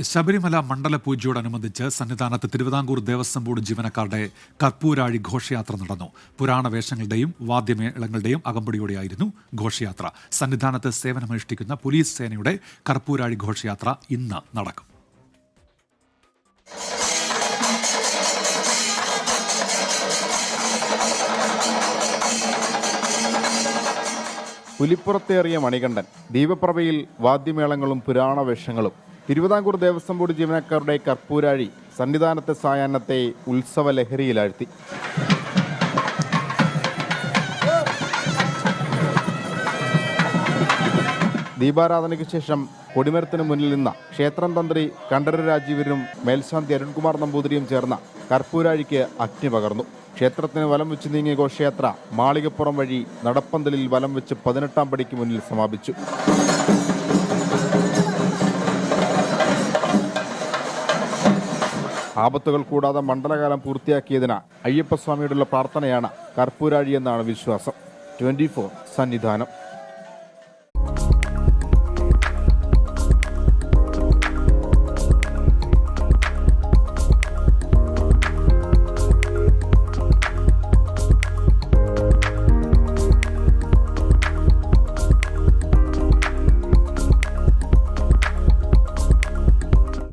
ശബരിമല മണ്ഡല പൂജയോടനുബന്ധിച്ച് സന്നിധാനത്ത് തിരുവിതാംകൂർ ദേവസ്വം ബോർഡ് ജീവനക്കാരുടെ കർപ്പൂരാഴി ഘോഷയാത്ര നടന്നു. പുരാണ വേഷങ്ങളുടെയും വാദ്യമേളങ്ങളുടെയും അകമ്പടിയോടെയായിരുന്നു ഘോഷയാത്ര. സന്നിധാനത്ത് സേവനമനുഷ്ഠിക്കുന്ന പോലീസ് സേനയുടെ കർപ്പൂരാഴി ഘോഷയാത്ര ഇന്ന് നടക്കും. പുലിപ്പുറത്തേറിയ മണികണ്ഠൻ, ദീപപ്രഭയിൽ വാദ്യമേളങ്ങളും പുരാണ വേഷങ്ങളും. തിരുവിതാംകൂർ ദേവസ്വം ബോർഡ് ജീവനക്കാരുടെ കർപ്പൂരാഴി സന്നിധാനത്തെ സായാഹ്നത്തെ ഉത്സവ ലഹരിയിലാഴ്ത്തി. ദീപാരാധനയ്ക്ക് ശേഷം കൊടിമരത്തിന് മുന്നിൽ നിന്ന ക്ഷേത്രം തന്ത്രി കണ്ഠരര് രാജീവരും മേൽശാന്തി അരുൺകുമാർ നമ്പൂതിരിയും ചേർന്ന കർപ്പൂരാഴിക്ക് അഗ്നി പകർന്നു. ക്ഷേത്രത്തിന് വലം വെച്ച് നീങ്ങിയ ഘോഷയാത്ര മാളികപ്പുറം വഴി നടപ്പന്തലിൽ വലം വെച്ച് 18-ാം പടിക്ക് മുന്നിൽ സമാപിച്ചു. ആപത്തുകൾ കൂടാതെ മണ്ഡലകാലം പൂർത്തിയാക്കിയതിന് അയ്യപ്പസ്വാമിയോടുള്ള പ്രാർത്ഥനയാണ് കർപ്പൂരാഴി എന്നാണ് വിശ്വാസം. 24 സന്നിധാനം.